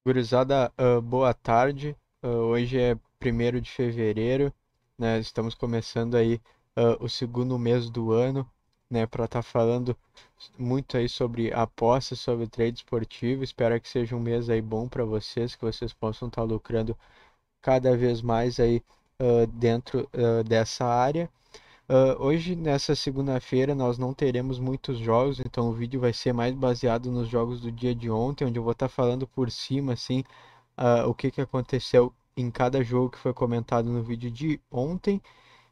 Gurizada, boa tarde. Hoje é 1º de fevereiro, né? Estamos começando aí o segundo mês do ano, né? Para estar falando muito aí sobre apostas, sobre trade esportivo. Espero que seja um mês aí bom para vocês, que vocês possam estar lucrando cada vez mais aí dentro dessa área. Hoje, nessa segunda-feira, nós não teremos muitos jogos, então o vídeo vai ser mais baseado nos jogos do dia de ontem, onde eu vou estar falando por cima, assim, o que que aconteceu em cada jogo que foi comentado no vídeo de ontem.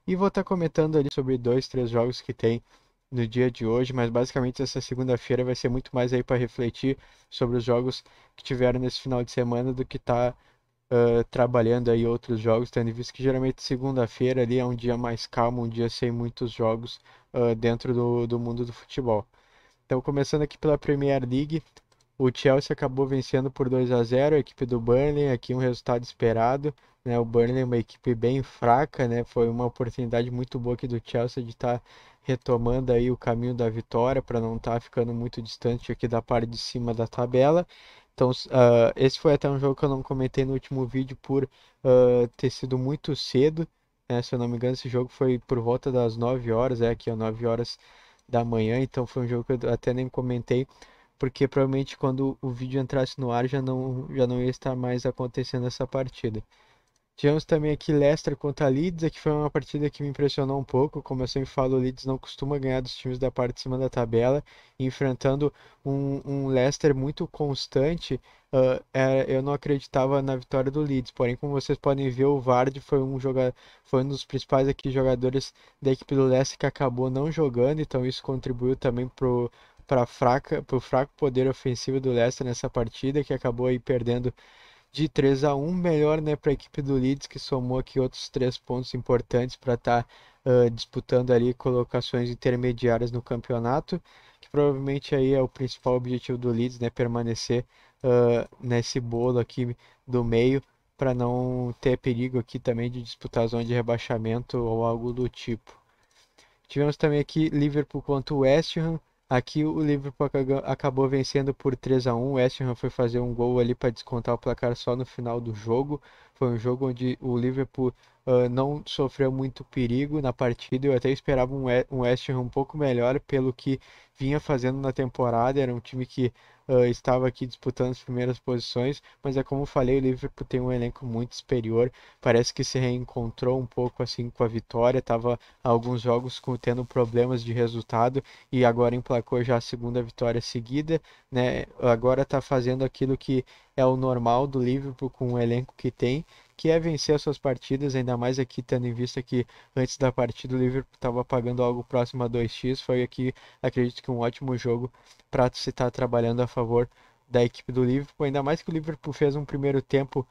E vou estar comentando ali sobre dois, três jogos que tem no dia de hoje, mas basicamente essa segunda-feira vai ser muito mais aí para refletir sobre os jogos que tiveram nesse final de semana do que tá trabalhando aí outros jogos, tendo em vista que geralmente segunda-feira ali é um dia mais calmo, um dia sem muitos jogos dentro do mundo do futebol. Então, começando aqui pela Premier League, o Chelsea acabou vencendo por 2-0 a equipe do Burnley, aqui um resultado esperado, né? O Burnley é uma equipe bem fraca, né? Foi uma oportunidade muito boa aqui do Chelsea de estar retomando aí o caminho da vitória para não estar ficando muito distante aqui da parte de cima da tabela. Então, esse foi até um jogo que eu não comentei no último vídeo por ter sido muito cedo, né? Se eu não me engano, esse jogo foi por volta das 9 horas, aqui ó, 9 horas da manhã, então foi um jogo que eu até nem comentei, porque provavelmente quando o vídeo entrasse no ar já não ia estar mais acontecendo essa partida. Tivemos também aqui Leicester contra Leeds, aqui foi uma partida que me impressionou um pouco, como eu sempre falo, o Leeds não costuma ganhar dos times da parte de cima da tabela, enfrentando um Leicester muito constante. Eu não acreditava na vitória do Leeds, porém, como vocês podem ver, o Vardy foi um dos principais aqui jogadores da equipe do Leicester que acabou não jogando, então isso contribuiu também pro fraco poder ofensivo do Leicester nessa partida, que acabou aí perdendo de 3-1, melhor, né, para a equipe do Leeds, que somou aqui outros 3 pontos importantes para estar disputando ali colocações intermediárias no campeonato, que provavelmente aí é o principal objetivo do Leeds, né, permanecer nesse bolo aqui do meio, para não ter perigo aqui também de disputar a zona de rebaixamento ou algo do tipo. Tivemos também aqui Liverpool contra o West Ham. Aqui o Liverpool acabou vencendo por 3-1. O West Ham foi fazer um gol ali para descontar o placar só no final do jogo. Foi um jogo onde o Liverpool não sofreu muito perigo na partida. Eu até esperava um West Ham um pouco melhor pelo que vinha fazendo na temporada. Era um time que estava aqui disputando as primeiras posições, mas é como eu falei, o Liverpool tem um elenco muito superior. Parece que se reencontrou um pouco assim com a vitória. Estava alguns jogos tendo problemas de resultado e agora emplacou já a segunda vitória seguida, né? Agora está fazendo aquilo que é o normal do Liverpool com o elenco que tem, que é vencer as suas partidas, ainda mais aqui tendo em vista que antes da partida o Liverpool estava pagando algo próximo a 2x. Foi aqui, acredito que um ótimo jogo para se estar trabalhando a favor da equipe do Liverpool, ainda mais que o Liverpool fez um primeiro tempo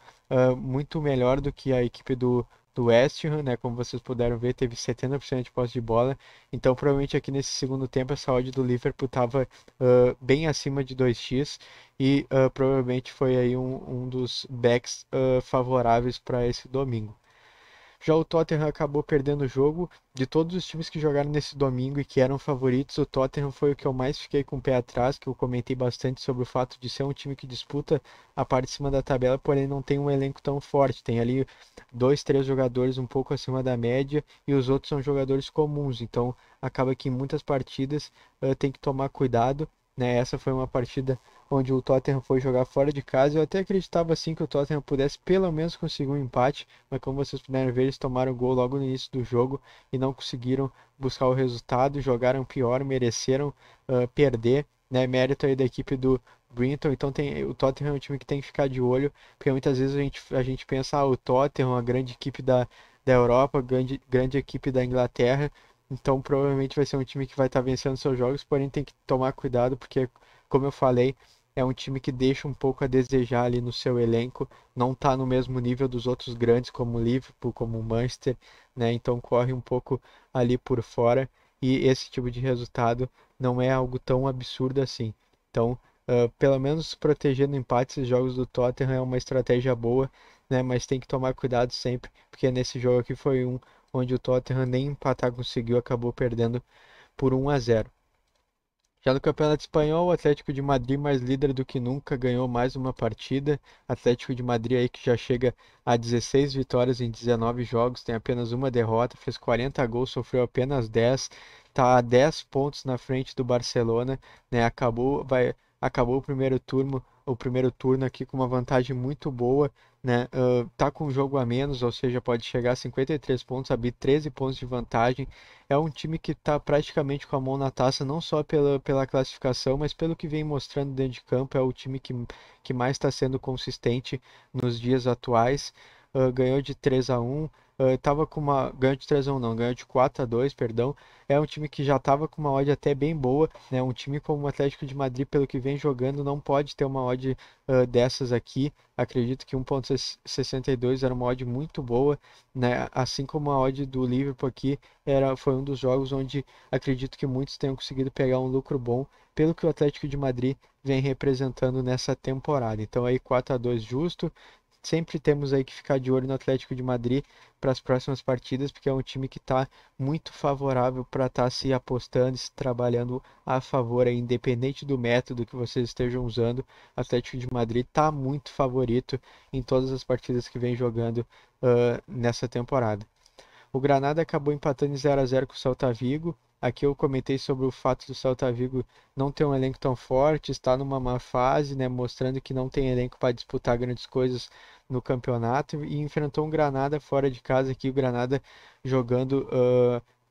muito melhor do que a equipe do West Ham, né? Como vocês puderam ver, teve 70% de posse de bola. Então, provavelmente aqui nesse segundo tempo, essa odd do Liverpool estava bem acima de 2x e provavelmente foi aí um dos backs favoráveis para esse domingo. Já o Tottenham acabou perdendo o jogo. De todos os times que jogaram nesse domingo e que eram favoritos, o Tottenham foi o que eu mais fiquei com o pé atrás, que eu comentei bastante sobre o fato de ser um time que disputa a parte de cima da tabela, porém não tem um elenco tão forte. Tem ali dois, três jogadores um pouco acima da média e os outros são jogadores comuns. Então acaba que em muitas partidas tem que tomar cuidado. Né? Essa foi uma partida onde o Tottenham foi jogar fora de casa. Eu até acreditava assim que o Tottenham pudesse pelo menos conseguir um empate, mas como vocês puderam ver, eles tomaram gol logo no início do jogo e não conseguiram buscar o resultado, jogaram pior, mereceram perder, né? Mérito aí da equipe do Brinton. Então o Tottenham é um time que tem que ficar de olho, porque muitas vezes a gente pensa, o Tottenham, a grande equipe da Europa, grande equipe da Inglaterra, então provavelmente vai ser um time que vai estar vencendo seus jogos, porém tem que tomar cuidado, porque, como eu falei, é um time que deixa um pouco a desejar ali no seu elenco, não está no mesmo nível dos outros grandes, como o Liverpool, como o Manchester, né? Então corre um pouco ali por fora e esse tipo de resultado não é algo tão absurdo assim. Então, pelo menos proteger no empate esses jogos do Tottenham é uma estratégia boa, né? Mas tem que tomar cuidado sempre, porque nesse jogo aqui foi um onde o Tottenham nem empatar conseguiu, acabou perdendo por 1-0. Já no Campeonato Espanhol, o Atlético de Madrid, mais líder do que nunca, ganhou mais uma partida. Atlético de Madrid aí que já chega a 16 vitórias em 19 jogos, tem apenas uma derrota, fez 40 gols, sofreu apenas 10, está a 10 pontos na frente do Barcelona, né? Acabou o primeiro turno aqui com uma vantagem muito boa, né? Tá com um jogo a menos, ou seja, pode chegar a 53 pontos, abrir 13 pontos de vantagem. É um time que está praticamente com a mão na taça, não só pela classificação, mas pelo que vem mostrando dentro de campo. É o time que mais está sendo consistente nos dias atuais. Ganhou de 3-1. Ganhou de 3-1 não, ganhou de 4-2, perdão. É um time que já estava com uma odd até bem boa, né? Um time como o Atlético de Madrid, pelo que vem jogando, não pode ter uma odd dessas aqui. Acredito que 1,62 era uma odd muito boa, né? Assim como a odd do Liverpool aqui foi um dos jogos onde acredito que muitos tenham conseguido pegar um lucro bom pelo que o Atlético de Madrid vem representando nessa temporada. Então aí 4-2 justo. Sempre temos aí que ficar de olho no Atlético de Madrid para as próximas partidas, porque é um time que está muito favorável para estar se apostando, se trabalhando a favor, aí, independente do método que vocês estejam usando. O Atlético de Madrid está muito favorito em todas as partidas que vem jogando nessa temporada. O Granada acabou empatando em 0-0 com o Celta Vigo. Aqui eu comentei sobre o fato do Celta Vigo não ter um elenco tão forte, está numa má fase, né, mostrando que não tem elenco para disputar grandes coisas no campeonato e enfrentou um Granada fora de casa aqui, o Granada jogando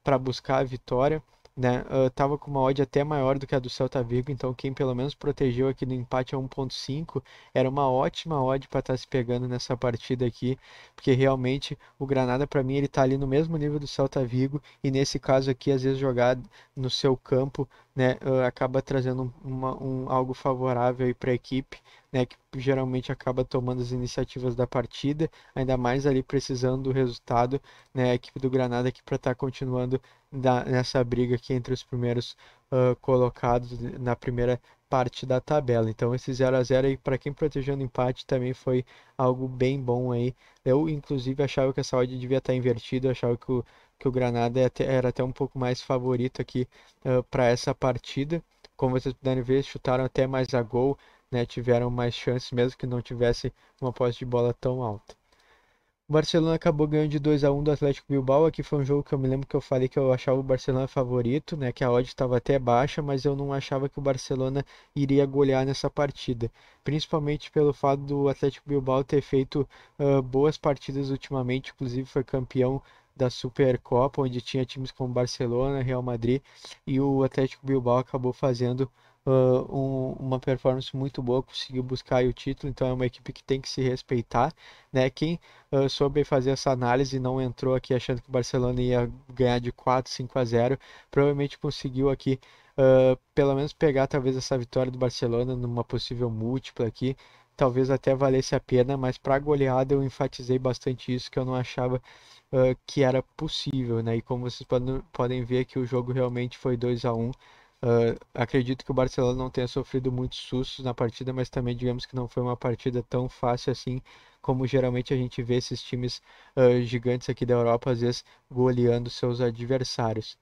para buscar a vitória, né? Tava com uma odd até maior do que a do Celta Vigo, então quem pelo menos protegeu aqui no empate a 1,5 era uma ótima odd para estar se pegando nessa partida aqui, porque realmente o Granada, para mim, ele tá ali no mesmo nível do Celta Vigo e nesse caso aqui, às vezes jogar no seu campo, né, acaba trazendo algo favorável aí para a equipe, né, que geralmente acaba tomando as iniciativas da partida, ainda mais ali precisando do resultado, né, a equipe do Granada aqui para estar continuando nessa briga aqui entre os primeiros colocados na primeira parte da tabela. Então esse 0-0 aí para quem protegeu no empate também foi algo bem bom aí. Eu, inclusive, achava que essa odd devia estar invertida, eu achava que o Granada era até um pouco mais favorito aqui para essa partida. Como vocês puderem ver, chutaram até mais a gol, né? Tiveram mais chances, mesmo que não tivesse uma posse de bola tão alta. O Barcelona acabou ganhando de 2-1 do Atlético Bilbao. Aqui foi um jogo que eu me lembro que eu falei que eu achava o Barcelona favorito, né? Que a odd estava até baixa, mas eu não achava que o Barcelona iria golear nessa partida. Principalmente pelo fato do Atlético Bilbao ter feito boas partidas ultimamente, inclusive foi campeão da Supercopa, onde tinha times como Barcelona, Real Madrid, e o Atlético Bilbao acabou fazendo uma performance muito boa, conseguiu buscar aí o título, então é uma equipe que tem que se respeitar, né? Quem soube fazer essa análise e não entrou aqui achando que o Barcelona ia ganhar de 4-5-0, provavelmente conseguiu aqui pelo menos pegar talvez essa vitória do Barcelona numa possível múltipla aqui, talvez até valesse a pena, mas para a goleada eu enfatizei bastante isso, que eu não achava que era possível, né? E como vocês podem ver que o jogo realmente foi 2-1. Acredito que o Barcelona não tenha sofrido muitos sustos na partida, mas também digamos que não foi uma partida tão fácil assim, como geralmente a gente vê esses times gigantes aqui da Europa, às vezes goleando seus adversários.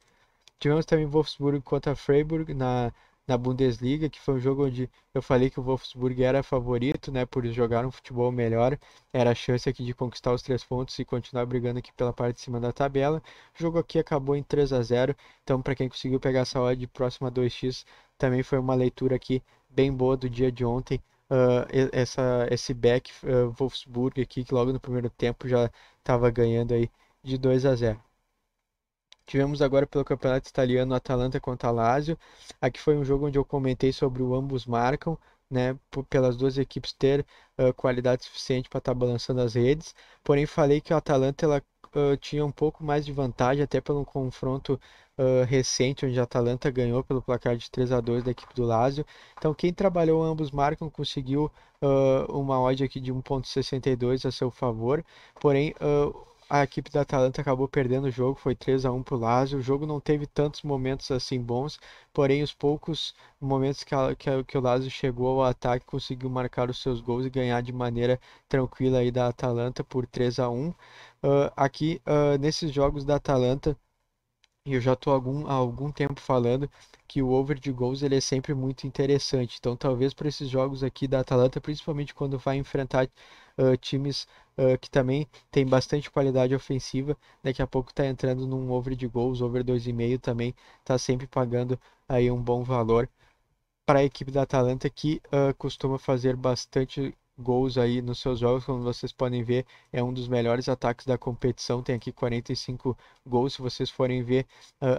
Tivemos também Wolfsburg contra Freiburg na Bundesliga, que foi um jogo onde eu falei que o Wolfsburg era favorito, né, por jogar um futebol melhor, era a chance aqui de conquistar os 3 pontos e continuar brigando aqui pela parte de cima da tabela. O jogo aqui acabou em 3-0, então para quem conseguiu pegar essa odd próxima a 2x, também foi uma leitura aqui bem boa do dia de ontem. Esse back Wolfsburg aqui, que logo no primeiro tempo já estava ganhando aí de 2-0. Tivemos agora pelo Campeonato Italiano Atalanta contra a Lazio. Aqui foi um jogo onde eu comentei sobre o ambos marcam, né, pelas duas equipes ter qualidade suficiente para estar balançando as redes. Porém, falei que a Atalanta ela tinha um pouco mais de vantagem, até pelo confronto recente, onde a Atalanta ganhou pelo placar de 3-2 da equipe do Lazio. Então, quem trabalhou ambos marcam conseguiu uma odd aqui de 1,62 a seu favor. Porém, a equipe da Atalanta acabou perdendo o jogo, foi 3-1 para o Lazio. O jogo não teve tantos momentos assim bons, porém os poucos momentos que o Lazio chegou ao ataque conseguiu marcar os seus gols e ganhar de maneira tranquila aí da Atalanta por 3-1. Aqui nesses jogos da Atalanta E eu já estou há algum tempo falando que o over de gols ele é sempre muito interessante. Então, talvez para esses jogos aqui da Atalanta, principalmente quando vai enfrentar times que também tem bastante qualidade ofensiva, daqui a pouco está entrando num over de gols, over 2,5 também está sempre pagando aí um bom valor para a equipe da Atalanta que costuma fazer bastante gols aí nos seus jogos, como vocês podem ver, é um dos melhores ataques da competição, tem aqui 45 gols, se vocês forem ver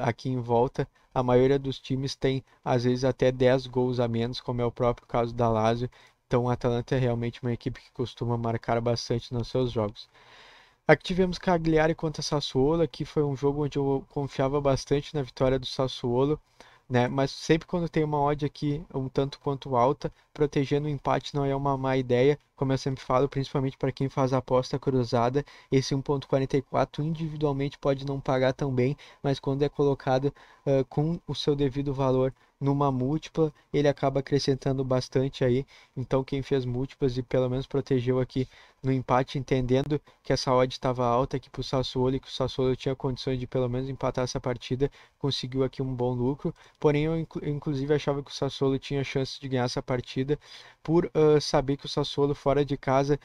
aqui em volta, a maioria dos times tem às vezes até 10 gols a menos, como é o próprio caso da Lazio, então a Atalanta é realmente uma equipe que costuma marcar bastante nos seus jogos. Aqui tivemos Cagliari contra Sassuolo, aqui foi um jogo onde eu confiava bastante na vitória do Sassuolo, né? Mas sempre quando tem uma odd aqui um tanto quanto alta, protegendo o empate não é uma má ideia, como eu sempre falo, principalmente para quem faz a aposta cruzada, esse 1,44 individualmente pode não pagar tão bem, mas quando é colocado com o seu devido valor numa múltipla, ele acaba acrescentando bastante aí. Então quem fez múltiplas e pelo menos protegeu aqui no empate, entendendo que essa odd estava alta aqui para o Sassuolo e que o Sassuolo tinha condições de pelo menos empatar essa partida, conseguiu aqui um bom lucro. Porém, eu inclusive achava que o Sassuolo tinha chance de ganhar essa partida por saber que o Sassuolo fora de casa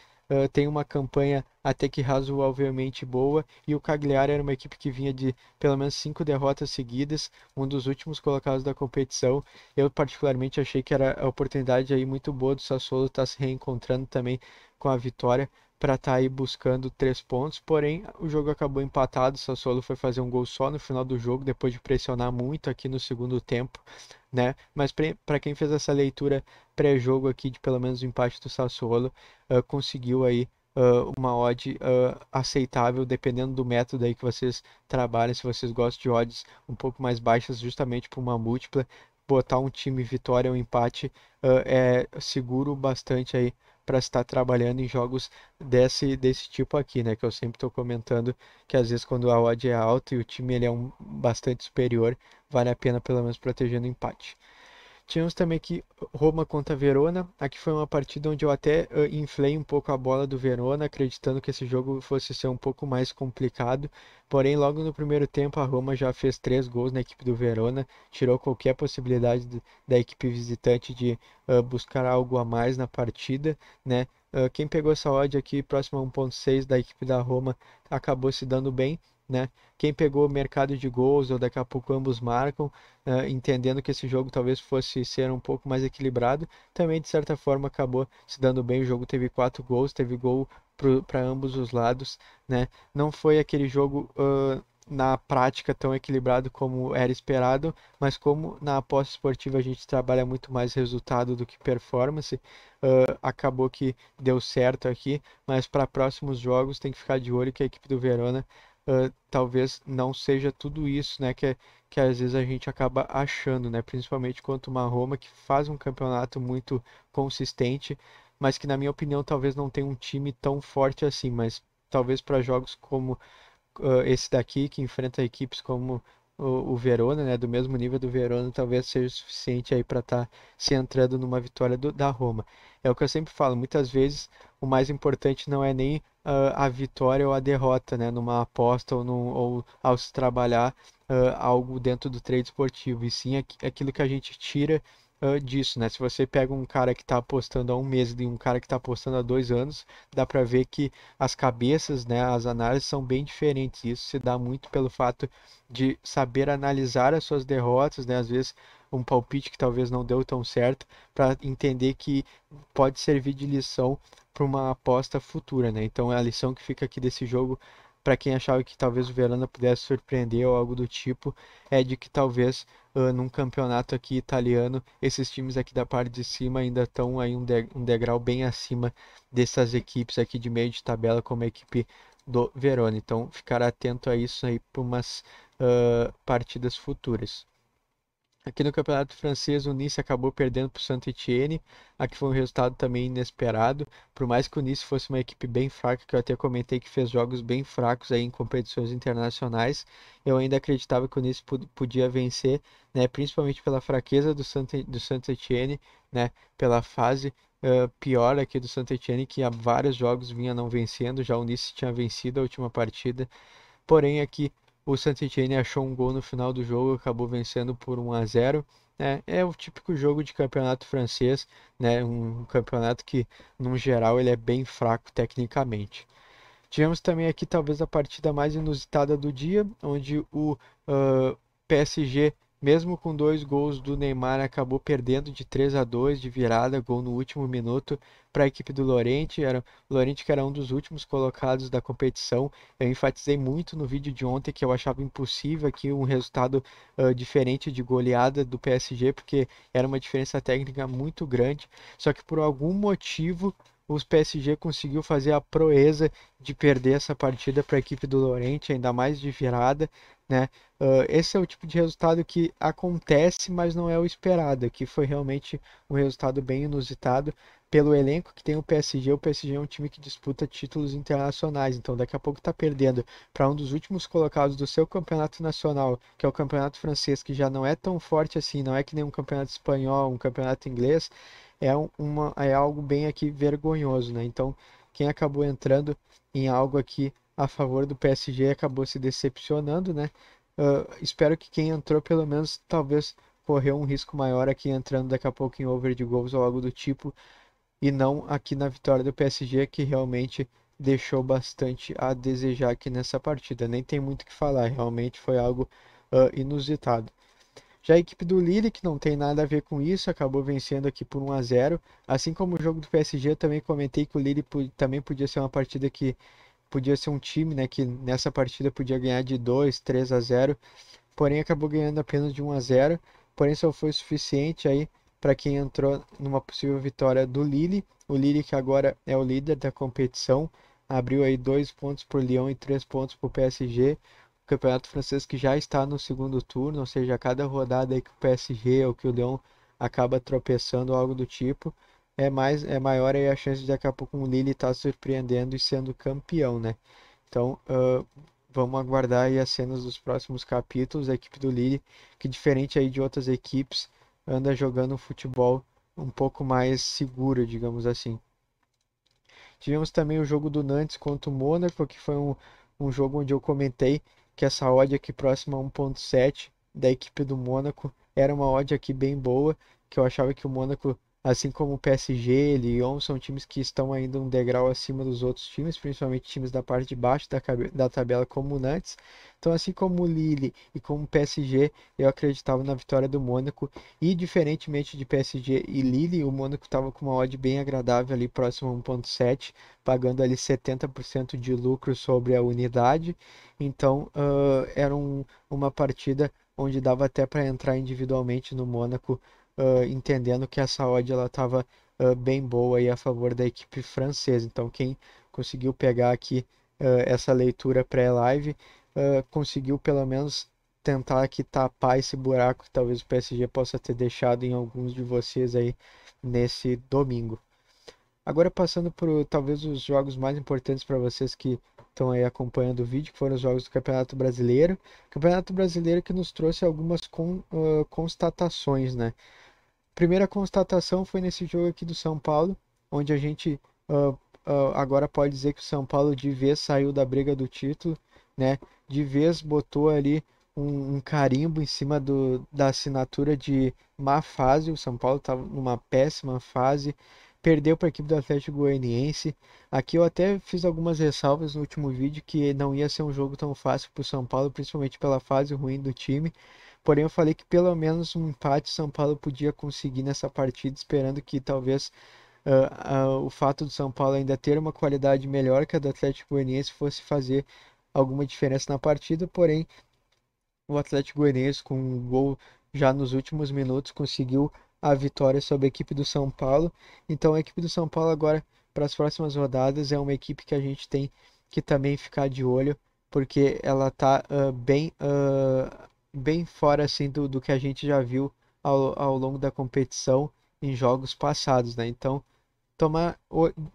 tem uma campanha até que razoavelmente boa e o Cagliari era uma equipe que vinha de pelo menos 5 derrotas seguidas, um dos últimos colocados da competição. Eu particularmente achei que era a oportunidade aí muito boa do Sassuolo estar se reencontrando também com a vitória para estar aí buscando 3 pontos, porém o jogo acabou empatado, o Sassuolo foi fazer um gol só no final do jogo, depois de pressionar muito aqui no segundo tempo, né? Mas para quem fez essa leitura pré-jogo aqui de pelo menos o empate do Sassuolo, conseguiu aí uma odd aceitável, dependendo do método aí que vocês trabalham, se vocês gostam de odds um pouco mais baixas, justamente por uma múltipla, botar um time vitória ou empate é seguro bastante aí para estar trabalhando em jogos desse tipo aqui, né? Que eu sempre estou comentando que às vezes quando a odd é alta e o time ele é bastante superior, vale a pena pelo menos proteger no empate. Tínhamos também aqui Roma contra Verona. Aqui foi uma partida onde eu até inflei um pouco a bola do Verona, acreditando que esse jogo fosse ser um pouco mais complicado. Porém, logo no primeiro tempo, a Roma já fez 3 gols na equipe do Verona, tirou qualquer possibilidade da equipe visitante de buscar algo a mais na partida, né? Quem pegou essa odd aqui próximo a 1,6 da equipe da Roma acabou se dando bem, né? Quem pegou o mercado de gols ou daqui a pouco ambos marcam, entendendo que esse jogo talvez fosse ser um pouco mais equilibrado, também de certa forma acabou se dando bem. O jogo teve 4 gols, teve gol para ambos os lados, né? Não foi aquele jogo na prática tão equilibrado como era esperado, mas como na aposta esportiva a gente trabalha muito mais resultado do que performance, acabou que deu certo aqui, mas para próximos jogos tem que ficar de olho que a equipe do Verona talvez não seja tudo isso, né, que às vezes a gente acaba achando, né, principalmente quanto uma Roma que faz um campeonato muito consistente, mas que na minha opinião talvez não tenha um time tão forte assim, mas talvez para jogos como esse daqui, que enfrenta equipes como o Verona, né, do mesmo nível do Verona, talvez seja o suficiente aí para estar se entrando numa vitória da Roma. É o que eu sempre falo, muitas vezes o mais importante não é nem a vitória ou a derrota, né, numa aposta ou ao se trabalhar algo dentro do trade esportivo, e sim aquilo que a gente tira disso, né? Se você pega um cara que está apostando há um mês e um cara que está apostando há 2 anos, dá para ver que as cabeças, né, as análises são bem diferentes. Isso se dá muito pelo fato de saber analisar as suas derrotas, né? Às vezes um palpite que talvez não deu tão certo, para entender que pode servir de lição para uma aposta futura, né? Então é a lição que fica aqui desse jogo para quem achava que talvez o Verona pudesse surpreender ou algo do tipo, é de que talvez num campeonato aqui italiano, esses times aqui da parte de cima ainda estão aí um degrau bem acima dessas equipes aqui de meio de tabela, como a equipe do Verona. Então, ficar atento a isso aí para umas partidas futuras. Aqui no Campeonato Francês, o Nice acabou perdendo para o Saint-Étienne. Aqui foi um resultado também inesperado. Por mais que o Nice fosse uma equipe bem fraca, que eu até comentei que fez jogos bem fracos aí em competições internacionais, eu ainda acreditava que o Nice podia vencer, né? Principalmente pela fraqueza do Saint-Étienne, né? Pela fase pior aqui do Saint-Étienne, que há vários jogos vinha não vencendo. Já o Nice tinha vencido a última partida. Porém, aqui o Saint-Étienne achou um gol no final do jogo, acabou vencendo por 1-0. É o típico jogo de campeonato francês, né? Um campeonato que, no geral, ele é bem fraco tecnicamente. Tivemos também aqui talvez a partida mais inusitada do dia, onde o PSG, mesmo com dois gols do Neymar, acabou perdendo de 3-2 de virada, gol no último minuto para a equipe do Lorient. O Lorient que era um dos últimos colocados da competição. Eu enfatizei muito no vídeo de ontem que eu achava impossível aqui um resultado diferente de goleada do PSG, porque era uma diferença técnica muito grande. Só que por algum motivo o PSG conseguiu fazer a proeza de perder essa partida para a equipe do Lorient, ainda mais de virada, né? Esse é o tipo de resultado que acontece, mas não é o esperado. Aqui foi realmente um resultado bem inusitado pelo elenco que tem o PSG. O PSG é um time que disputa títulos internacionais, então daqui a pouco está perdendo para um dos últimos colocados do seu campeonato nacional, que é o campeonato francês, que já não é tão forte assim, não é que nem um campeonato espanhol, um campeonato inglês. É algo bem aqui vergonhoso, né? Então, quem acabou entrando em algo aqui a favor do PSG acabou se decepcionando, né? Espero que quem entrou, pelo menos, talvez correu um risco maior aqui entrando daqui a pouco em over de gols ou algo do tipo, e não aqui na vitória do PSG, que realmente deixou bastante a desejar aqui nessa partida. Nem tem muito o que falar, realmente foi algo inusitado. Já a equipe do Lille, que não tem nada a ver com isso, acabou vencendo aqui por 1-0. Assim como o jogo do PSG, eu também comentei que o Lille também podia ser uma partida que podia ser um time, né, que nessa partida podia ganhar de 2-3-0, porém acabou ganhando apenas de 1-0, porém só foi suficiente aí para quem entrou numa possível vitória do Lille. O Lille que agora é o líder da competição, abriu aí 2 pontos por Lyon e 3 pontos por PSG. O campeonato francês que já está no segundo turno, ou seja, a cada rodada aí que o PSG ou que o Lyon acaba tropeçando ou algo do tipo, é maior aí a chance de daqui a pouco o Lille estar surpreendendo e sendo campeão, né? Então, vamos aguardar aí as cenas dos próximos capítulos. A equipe do Lille, que diferente aí de outras equipes, anda jogando um futebol um pouco mais seguro, digamos assim. Tivemos também o jogo do Nantes contra o Mônaco, que foi um jogo onde eu comentei que essa odd aqui próxima a 1.7 da equipe do Mônaco era uma odd aqui bem boa, que eu achava que o Mônaco, assim como o PSG, Lyon, são times que estão ainda um degrau acima dos outros times, principalmente times da parte de baixo da tabela como o Nantes. Então, assim como o Lille e como o PSG, eu acreditava na vitória do Mônaco e diferentemente de PSG e Lille, o Mônaco estava com uma odd bem agradável ali próximo a 1.7, pagando ali 70% de lucro sobre a unidade. Então, era uma partida onde dava até para entrar individualmente no Mônaco, entendendo que essa odd ela estava bem boa aí a favor da equipe francesa. Então, quem conseguiu pegar aqui essa leitura pré-live, conseguiu pelo menos tentar aqui tapar esse buraco que talvez o PSG possa ter deixado em alguns de vocês aí nesse domingo. Agora passando por talvez os jogos mais importantes para vocês que estão aí acompanhando o vídeo, que foram os jogos do Campeonato Brasileiro. Campeonato Brasileiro que nos trouxe algumas constatações, né? Primeira constatação foi nesse jogo aqui do São Paulo, onde a gente agora pode dizer que o São Paulo de vez saiu da briga do título, né? De vez botou ali um carimbo em cima da assinatura de má fase. O São Paulo estava numa péssima fase, perdeu para a equipe do Atlético Goianiense. Aqui eu até fiz algumas ressalvas no último vídeo que não ia ser um jogo tão fácil para o São Paulo, principalmente pela fase ruim do time. Porém, eu falei que pelo menos um empate São Paulo podia conseguir nessa partida, esperando que talvez o fato do São Paulo ainda ter uma qualidade melhor que a do Atlético Goianiense fosse fazer alguma diferença na partida. Porém, o Atlético Goianiense, com um gol já nos últimos minutos, conseguiu a vitória sobre a equipe do São Paulo. Então, a equipe do São Paulo agora, para as próximas rodadas, é uma equipe que a gente tem que também ficar de olho, porque ela está bem fora assim do que a gente já viu ao longo da competição em jogos passados, né? Então, tomar,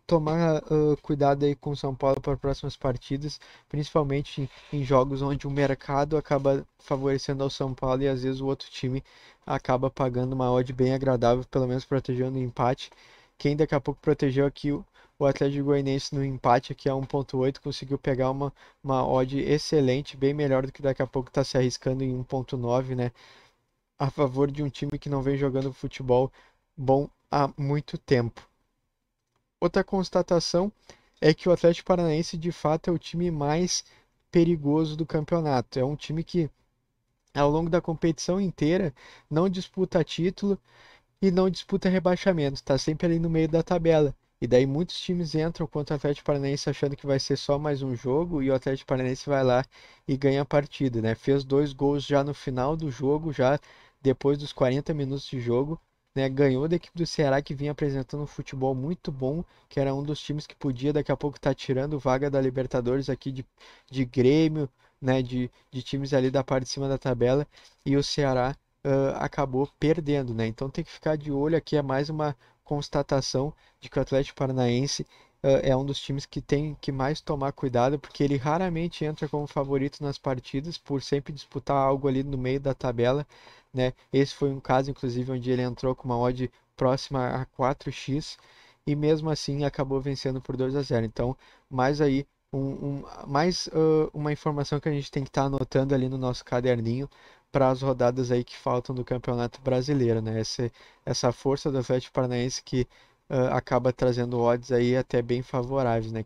tomar cuidado aí com o São Paulo para próximas partidas, principalmente em jogos onde o mercado acaba favorecendo ao São Paulo e às vezes o outro time acaba pagando uma odd bem agradável, pelo menos protegendo o empate. Quem daqui a pouco protegeu aqui o Atlético Goianiense no empate aqui a 1.8 conseguiu pegar uma odd excelente, bem melhor do que daqui a pouco está se arriscando em 1.9, né? A favor de um time que não vem jogando futebol bom há muito tempo. Outra constatação é que o Atlético Paranaense de fato é o time mais perigoso do campeonato. É um time que ao longo da competição inteira não disputa título e não disputa rebaixamento, está sempre ali no meio da tabela. E daí muitos times entram contra o Atlético Paranaense achando que vai ser só mais um jogo e o Atlético Paranaense vai lá e ganha a partida, né? Fez 2 gols já no final do jogo, já depois dos 40 minutos de jogo, né? Ganhou da equipe do Ceará que vinha apresentando um futebol muito bom, que era um dos times que podia daqui a pouco estar tirando vaga da Libertadores aqui de Grêmio, né? De times ali da parte de cima da tabela e o Ceará acabou perdendo, né? Então tem que ficar de olho aqui, é mais uma constatação de que o Atlético Paranaense é um dos times que tem que mais tomar cuidado, porque ele raramente entra como favorito nas partidas, por sempre disputar algo ali no meio da tabela, né? Esse foi um caso, inclusive, onde ele entrou com uma odd próxima a 4x e mesmo assim acabou vencendo por 2-0. Então, mais aí uma informação que a gente tem que estar anotando ali no nosso caderninho para as rodadas aí que faltam do Campeonato Brasileiro, né? Essa força do Atlético Paranaense que acaba trazendo odds aí até bem favoráveis, né?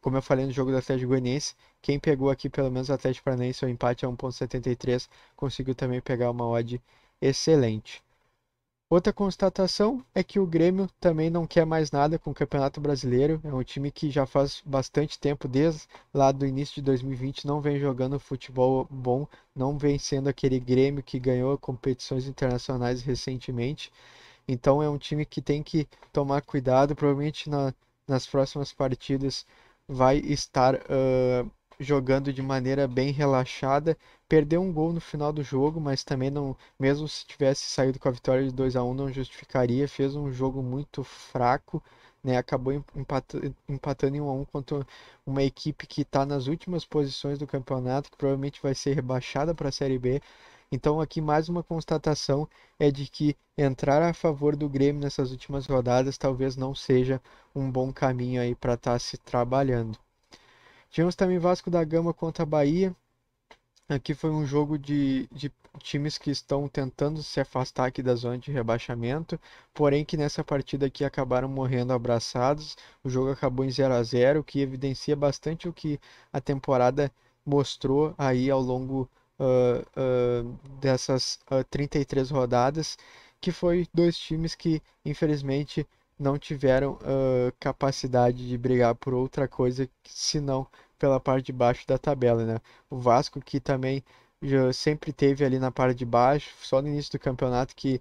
Como eu falei no jogo do Atlético Goianiense, quem pegou aqui pelo menos o Atlético Paranaense o empate a 1.73 conseguiu também pegar uma odd excelente. Outra constatação é que o Grêmio também não quer mais nada com o Campeonato Brasileiro. É um time que já faz bastante tempo, desde lá do início de 2020, não vem jogando futebol bom, não vem sendo aquele Grêmio que ganhou competições internacionais recentemente. Então é um time que tem que tomar cuidado, provavelmente nas próximas partidas vai estar jogando de maneira bem relaxada. Perdeu um gol no final do jogo, mas também não, mesmo se tivesse saído com a vitória de 2-1, não justificaria. Fez um jogo muito fraco, né? Acabou empatando em 1-1 contra uma equipe que está nas últimas posições do campeonato, que provavelmente vai ser rebaixada para a Série B. Então aqui mais uma constatação é de que entrar a favor do Grêmio nessas últimas rodadas talvez não seja um bom caminho aí para estar se trabalhando. Tivemos também Vasco da Gama contra a Bahia. Aqui foi um jogo de times que estão tentando se afastar aqui da zona de rebaixamento, porém que nessa partida aqui acabaram morrendo abraçados. O jogo acabou em 0-0, o que evidencia bastante o que a temporada mostrou aí ao longo dessas 33 rodadas, que foi dois times que infelizmente não tiveram capacidade de brigar por outra coisa senão pela parte de baixo da tabela, né? O Vasco que também já sempre teve ali na parte de baixo, só no início do campeonato que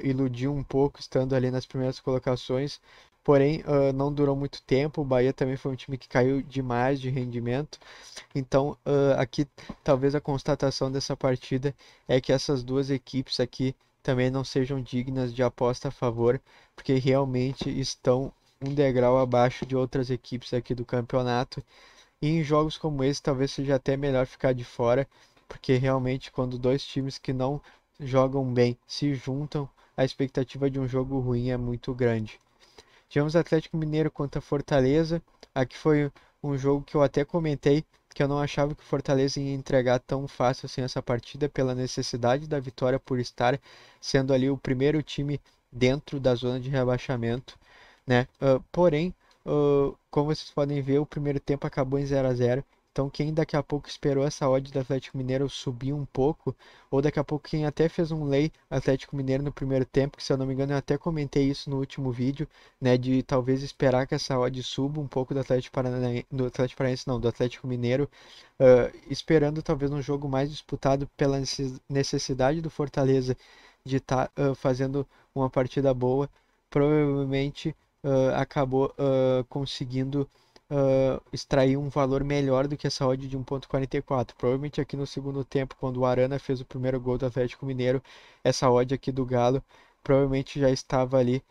iludiu um pouco, estando ali nas primeiras colocações, porém não durou muito tempo. O Bahia também foi um time que caiu demais de rendimento. Então, aqui talvez a constatação dessa partida é que essas duas equipes aqui também não sejam dignas de aposta a favor, porque realmente estão um degrau abaixo de outras equipes aqui do campeonato. E em jogos como esse, talvez seja até melhor ficar de fora, porque realmente quando dois times que não jogam bem se juntam, a expectativa de um jogo ruim é muito grande. Tivemos Atlético Mineiro contra Fortaleza. Aqui foi um jogo que eu até comentei que eu não achava que o Fortaleza ia entregar tão fácil assim essa partida pela necessidade da vitória por estar sendo ali o primeiro time dentro da zona de rebaixamento, né? Porém, como vocês podem ver, o primeiro tempo acabou em 0-0. Então, quem daqui a pouco esperou essa odd do Atlético Mineiro subir um pouco, ou daqui a pouco quem até fez um lay Atlético Mineiro no primeiro tempo, que se eu não me engano eu até comentei isso no último vídeo, né, de talvez esperar que essa odd suba um pouco do Atlético Paranaense, não, do Atlético Mineiro, esperando talvez um jogo mais disputado pela necessidade do Fortaleza de estar fazendo uma partida boa, provavelmente acabou conseguindo extrair um valor melhor do que essa odd de 1.44. Provavelmente aqui no segundo tempo, quando o Arana fez o primeiro gol do Atlético Mineiro, essa odd aqui do Galo provavelmente já estava ali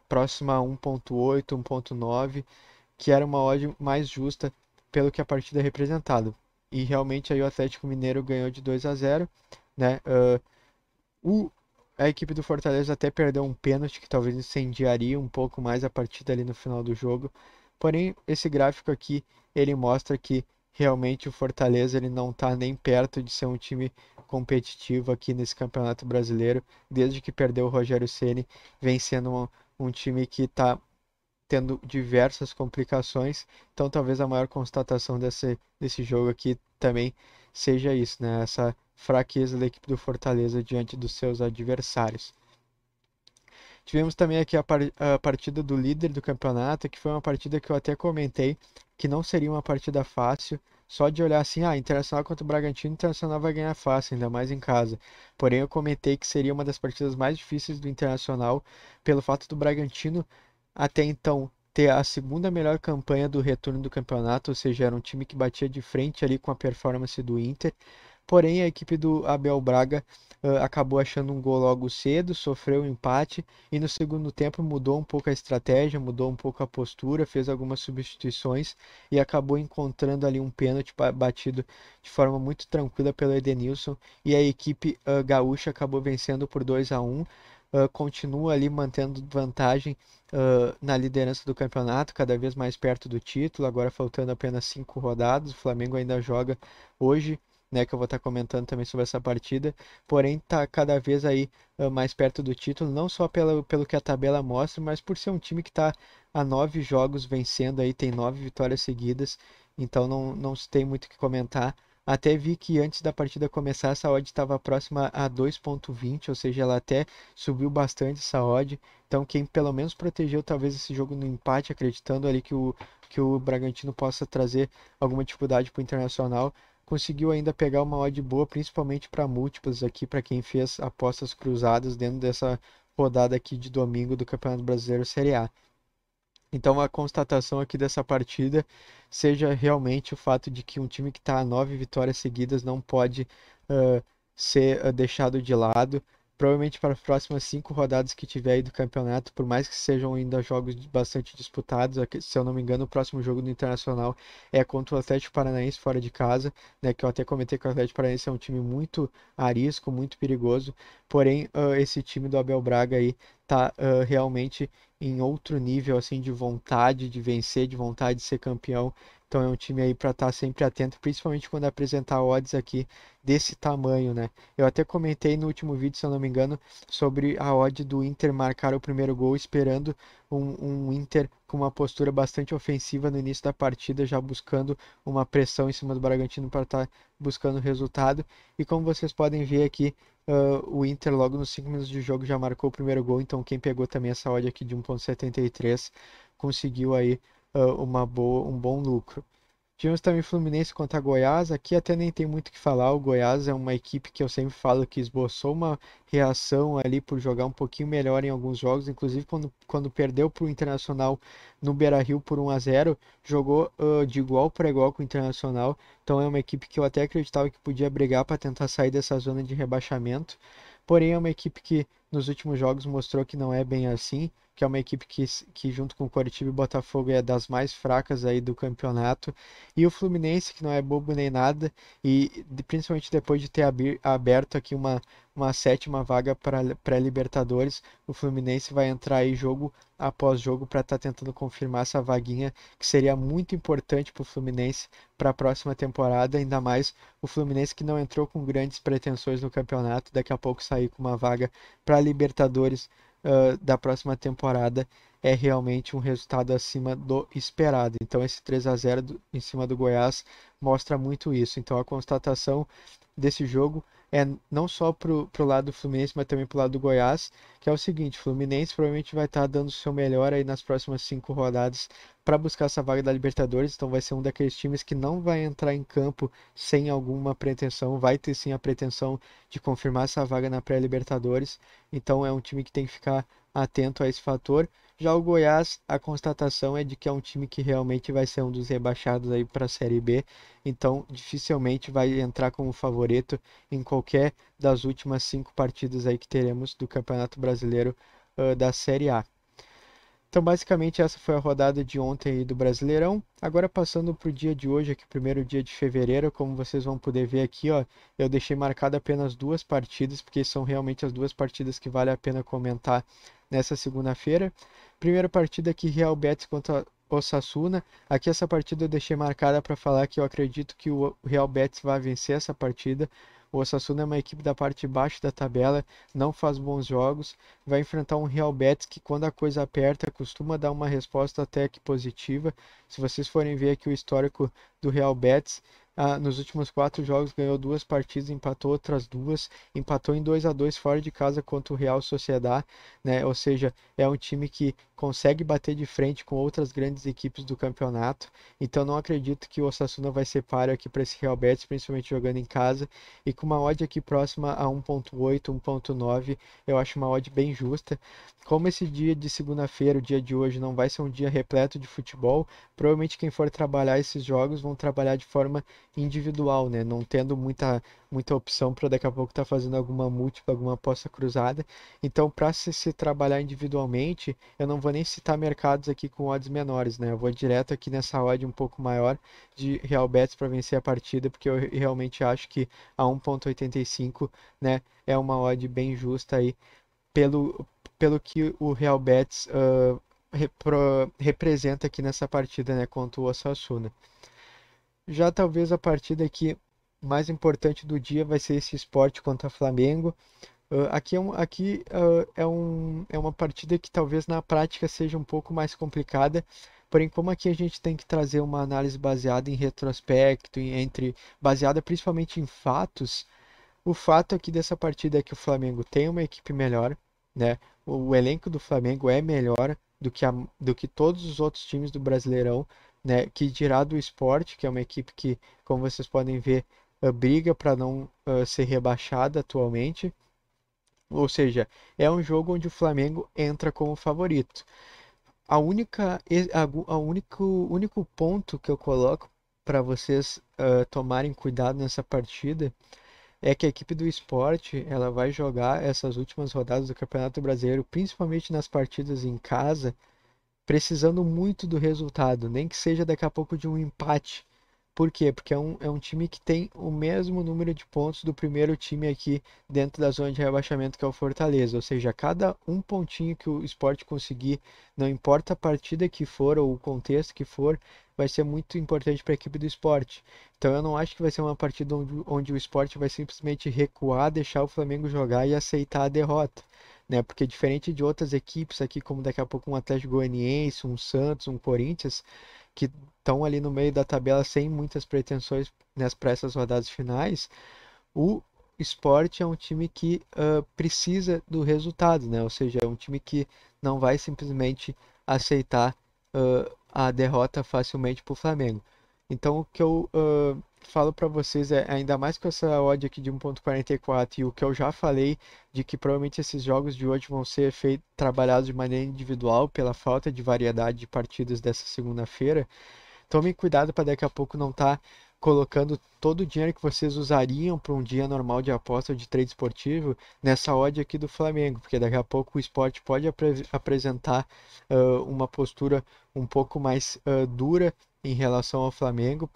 próxima a 1.8, 1.9, que era uma odd mais justa pelo que a partida é representada. E realmente aí o Atlético Mineiro ganhou de 2-0, né? O a equipe do Fortaleza até perdeu um pênalti que talvez incendiaria um pouco mais a partida ali no final do jogo. Porém, esse gráfico aqui, ele mostra que realmente o Fortaleza ele não está nem perto de ser um time competitivo aqui nesse Campeonato Brasileiro. Desde que perdeu o Rogério Ceni, vem sendo um time que está tendo diversas complicações. Então, talvez a maior constatação desse jogo aqui também seja isso, né? Essa fraqueza da equipe do Fortaleza diante dos seus adversários. Tivemos também aqui a partida do líder do campeonato, que foi uma partida que eu até comentei que não seria uma partida fácil. Só de olhar assim, Internacional contra o Bragantino, Internacional vai ganhar fácil, ainda mais em casa. Porém, eu comentei que seria uma das partidas mais difíceis do Internacional, pelo fato do Bragantino até então ter a segunda melhor campanha do retorno do campeonato, ou seja, era um time que batia de frente ali com a performance do Inter. Porém, a equipe do Abel Braga acabou achando um gol logo cedo, sofreu um empate e no segundo tempo mudou um pouco a estratégia, mudou um pouco a postura, fez algumas substituições e acabou encontrando ali um pênalti batido de forma muito tranquila pelo Edenilson e a equipe gaúcha acabou vencendo por 2-1. Continua ali mantendo vantagem na liderança do campeonato, cada vez mais perto do título, agora faltando apenas 5 rodadas. O Flamengo ainda joga hoje, né, que eu vou estar comentando também sobre essa partida, porém está cada vez aí mais perto do título, não só pelo que a tabela mostra, mas por ser um time que está há 9 jogos vencendo aí, tem 9 vitórias seguidas, então não se tem muito o que comentar. Até vi que antes da partida começar, essa odd estava próxima a 2,20, ou seja, ela até subiu bastante essa odd. Então, quem pelo menos protegeu talvez esse jogo no empate, acreditando ali que o Bragantino possa trazer alguma dificuldade para o Internacional, conseguiu ainda pegar uma odd boa, principalmente para múltiplas aqui, para quem fez apostas cruzadas dentro dessa rodada aqui de domingo do Campeonato Brasileiro Série A. Então, a constatação aqui dessa partida seja realmente o fato de que um time que está a 9 vitórias seguidas não pode ser deixado de lado. Provavelmente para as próximas 5 rodadas que tiver aí do campeonato, por mais que sejam ainda jogos bastante disputados, se eu não me engano, o próximo jogo do Internacional é contra o Atlético Paranaense fora de casa, né, que eu até comentei que o Atlético Paranaense é um time muito arisco, muito perigoso, porém esse time do Abel Braga aí tá realmente em outro nível assim de vontade de vencer, de vontade de ser campeão. Então é um time aí para estar sempre atento, principalmente quando apresentar odds aqui desse tamanho, né? Eu até comentei no último vídeo, se eu não me engano, sobre a odd do Inter marcar o primeiro gol, esperando um Inter com uma postura bastante ofensiva no início da partida, já buscando uma pressão em cima do Bragantino para estar buscando resultado. E como vocês podem ver aqui, o Inter logo nos 5 minutos de jogo já marcou o primeiro gol, então quem pegou também essa odd aqui de 1,73 conseguiu aí um bom lucro. Tivemos também Fluminense contra Goiás. Aqui até nem tem muito o que falar. O Goiás é uma equipe que eu sempre falo que esboçou uma reação ali por jogar um pouquinho melhor em alguns jogos. Inclusive quando perdeu para o Internacional no Beira-Rio por 1-0, jogou de igual para igual com o Internacional. Então é uma equipe que eu até acreditava que podia brigar para tentar sair dessa zona de rebaixamento. Porém é uma equipe que nos últimos jogos mostrou que não é bem assim, que é uma equipe que junto com o Coritiba e Botafogo é das mais fracas aí do campeonato. E o Fluminense, que não é bobo nem nada, e principalmente depois de ter aberto aqui uma sétima vaga para pré-Libertadores, o Fluminense vai entrar aí jogo após jogo para estar tentando confirmar essa vaguinha, que seria muito importante para o Fluminense para a próxima temporada, ainda mais o Fluminense que não entrou com grandes pretensões no campeonato, daqui a pouco sair com uma vaga para a Libertadores da próxima temporada é realmente um resultado acima do esperado. Então esse 3-0 em cima do Goiás mostra muito isso. Então a constatação desse jogo é não só pro lado do Fluminense, mas também pro lado do Goiás, que é o seguinte: o Fluminense provavelmente vai estar dando o seu melhor aí nas próximas 5 rodadas para buscar essa vaga da Libertadores. Então vai ser um daqueles times que não vai entrar em campo sem alguma pretensão, vai ter sim a pretensão de confirmar essa vaga na pré-Libertadores. Então é um time que tem que ficar atento a esse fator. Já o Goiás, a constatação é de que é um time que realmente vai ser um dos rebaixados aí para a Série B, então dificilmente vai entrar como favorito em qualquer das últimas 5 partidas aí que teremos do Campeonato Brasileiro da Série A. Então, basicamente, essa foi a rodada de ontem aí do Brasileirão. Agora, passando para o dia de hoje, aqui, primeiro dia de fevereiro, como vocês vão poder ver aqui, ó, eu deixei marcado apenas duas partidas, porque são realmente as duas partidas que vale a pena comentar nessa segunda-feira. Primeira partida aqui, Real Betis contra Osasuna. Aqui essa partida eu deixei marcada para falar que eu acredito que o Real Betis vai vencer essa partida. O Osasuna é uma equipe da parte de baixo da tabela, não faz bons jogos, vai enfrentar um Real Betis que quando a coisa aperta costuma dar uma resposta até que positiva. Se vocês forem ver aqui o histórico do Real Betis, nos últimos 4 jogos ganhou 2 partidas, empatou outras 2, empatou em 2-2 fora de casa contra o Real Sociedad, né? Ou seja, é um time que consegue bater de frente com outras grandes equipes do campeonato. Então não acredito que o Osasuna vai ser páreo aqui para esse Real Betis, principalmente jogando em casa. E com uma odd aqui próxima a 1.8, 1.9, eu acho uma odd bem justa. Como esse dia de segunda-feira, o dia de hoje, não vai ser um dia repleto de futebol, provavelmente quem for trabalhar esses jogos vão trabalhar de forma individual, né? Não tendo muita opção para daqui a pouco estar fazendo alguma múltipla, alguma aposta cruzada. Então, para se trabalhar individualmente, eu não vou nem citar mercados aqui com odds menores, né? Eu vou direto aqui nessa odd um pouco maior de Real Betis para vencer a partida, porque eu realmente acho que a 1.85, né, é uma odd bem justa aí pelo, pelo que o Real Betis representa aqui nessa partida, né, contra o Osasuna. Já talvez a partida aqui mais importante do dia vai ser esse Sport contra Flamengo. É uma partida que talvez na prática seja um pouco mais complicada, porém como aqui a gente tem que trazer uma análise baseada em retrospecto, baseada principalmente em fatos, o fato aqui dessa partida é que o Flamengo tem uma equipe melhor, né? O elenco do Flamengo é melhor do que todos os outros times do Brasileirão, né? Que dirá do Sport, que é uma equipe que, como vocês podem ver, briga para não ser rebaixada atualmente. Ou seja, é um jogo onde o Flamengo entra como favorito. A única, a único ponto que eu coloco para vocês tomarem cuidado nessa partida é que a equipe do Sport ela vai jogar essas últimas rodadas do Campeonato Brasileiro, principalmente nas partidas em casa, precisando muito do resultado, nem que seja daqui a pouco de um empate. Por quê? Porque é um time que tem o mesmo número de pontos do primeiro time aqui dentro da zona de rebaixamento, que é o Fortaleza. Ou seja, cada um pontinho que o Sport conseguir, não importa a partida que for ou o contexto que for, vai ser muito importante para a equipe do Sport. Então eu não acho que vai ser uma partida onde o Sport vai simplesmente recuar, deixar o Flamengo jogar e aceitar a derrota, né? Porque diferente de outras equipes aqui, como daqui a pouco um Atlético Goianiense, um Santos, um Corinthians, que estão ali no meio da tabela sem muitas pretensões para essas rodadas finais, o Sport é um time que precisa do resultado, né? Ou seja, é um time que não vai simplesmente aceitar a derrota facilmente para o Flamengo. Então, o que eu falo para vocês é, ainda mais com essa odd aqui de 1.44 e o que eu já falei de que provavelmente esses jogos de hoje vão ser trabalhados de maneira individual pela falta de variedade de partidas dessa segunda-feira. Tomem cuidado para daqui a pouco não estar colocando todo o dinheiro que vocês usariam para um dia normal de aposta ou de trade esportivo nessa odd aqui do Flamengo, porque daqui a pouco o esporte pode apresentar uma postura um pouco mais dura em relação ao Flamengo,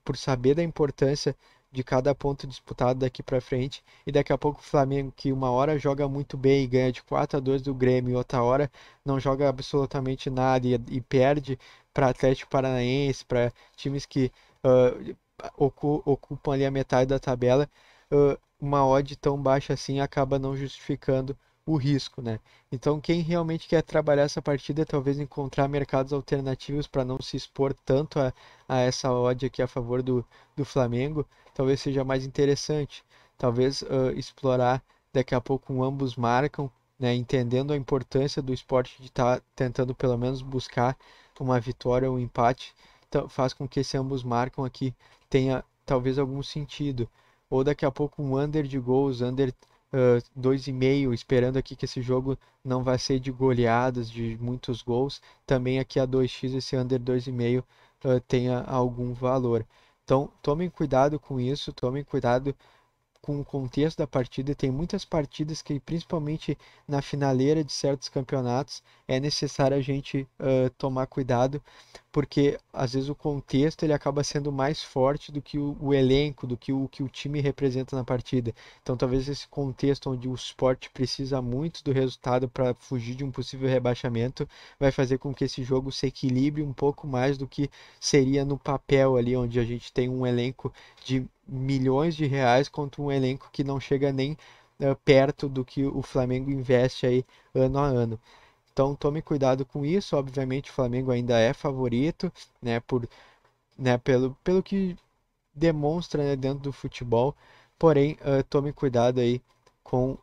por saber da importância de cada ponto disputado daqui para frente, e daqui a pouco o Flamengo, que uma hora joga muito bem e ganha de 4-2 do Grêmio, e outra hora não joga absolutamente nada e perde para Atlético Paranaense, para times que ocupam ali a metade da tabela, uma odd tão baixa assim acaba não justificando o risco, né? Então, quem realmente quer trabalhar essa partida, talvez encontrar mercados alternativos para não se expor tanto a essa odd aqui a favor do Flamengo, talvez seja mais interessante. Talvez explorar daqui a pouco ambos marcam, né? Entendendo a importância do esporte de estar tentando pelo menos buscar uma vitória ou um empate, então, faz com que esse ambos marcam aqui tenha talvez algum sentido. Ou daqui a pouco um under de gols, under 2,5, esperando aqui que esse jogo não vai ser de goleadas, de muitos gols. Também aqui a 2x esse under 2,5 tenha algum valor. Então, tomem cuidado com isso, tomem cuidado com o contexto da partida. Tem muitas partidas que, principalmente na finaleira de certos campeonatos, é necessário a gente tomar cuidado, porque às vezes o contexto ele acaba sendo mais forte do que o elenco, do que o time representa na partida. Então, talvez esse contexto onde o esporte precisa muito do resultado para fugir de um possível rebaixamento, vai fazer com que esse jogo se equilibre um pouco mais do que seria no papel ali, onde a gente tem um elenco de milhões de reais contra um elenco que não chega nem perto do que o Flamengo investe aí ano a ano. Então tome cuidado com isso. Obviamente o Flamengo ainda é favorito, né, pelo que demonstra, né, dentro do futebol. Porém, tome cuidado aí com,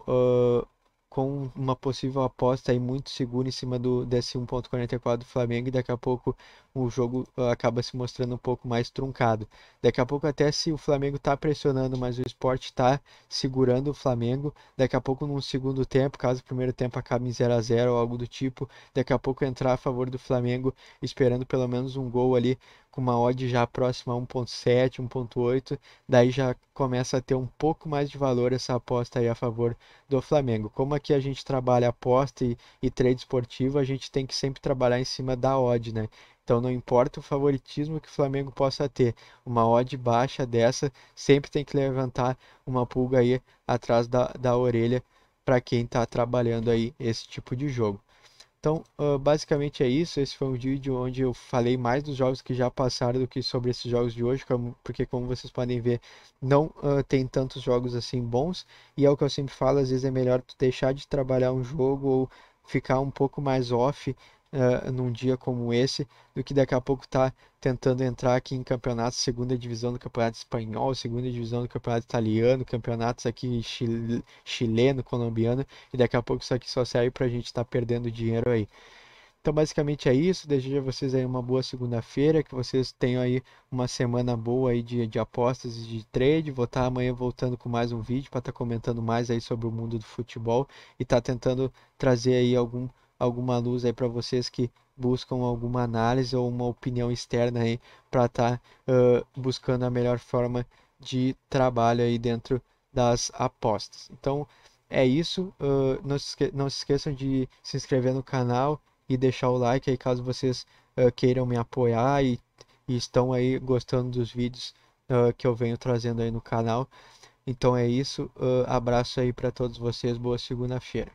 com uma possível aposta aí muito segura em cima desse 1,44 do Flamengo, e daqui a pouco o jogo acaba se mostrando um pouco mais truncado. Daqui a pouco, até se o Flamengo está pressionando, mas o Sport está segurando o Flamengo, daqui a pouco num segundo tempo, caso o primeiro tempo acabe em 0-0 ou algo do tipo, daqui a pouco entrar a favor do Flamengo, esperando pelo menos um gol ali com uma odd já próxima a 1,7, 1,8, daí já começa a ter um pouco mais de valor essa aposta aí a favor do Flamengo. Como aqui a gente trabalha aposta e trade esportivo, a gente tem que sempre trabalhar em cima da odd, né? Então não importa o favoritismo que o Flamengo possa ter, uma odd baixa dessa sempre tem que levantar uma pulga aí atrás da orelha para quem está trabalhando aí esse tipo de jogo. Então, basicamente é isso. Esse foi um vídeo onde eu falei mais dos jogos que já passaram do que sobre esses jogos de hoje, porque como vocês podem ver, não tem tantos jogos assim bons, e é o que eu sempre falo, às vezes é melhor tu deixar de trabalhar um jogo ou ficar um pouco mais off num dia como esse, do que daqui a pouco tá tentando entrar aqui em campeonatos, segunda divisão do campeonato espanhol, segunda divisão do campeonato italiano, campeonatos aqui chileno, colombiano, e daqui a pouco isso aqui só serve pra gente estar perdendo dinheiro aí. Então, basicamente é isso. Desejo a vocês aí uma boa segunda-feira, que vocês tenham aí uma semana boa aí de apostas e de trade. Vou estar amanhã voltando com mais um vídeo para estar comentando mais aí sobre o mundo do futebol e estar tentando trazer aí alguma luz aí para vocês que buscam alguma análise ou uma opinião externa aí para estar buscando a melhor forma de trabalho aí dentro das apostas. Então, é isso. Não se esqueçam de se inscrever no canal e deixar o like aí caso vocês queiram me apoiar e estão aí gostando dos vídeos que eu venho trazendo aí no canal. Então é isso, abraço aí para todos vocês, boa segunda-feira.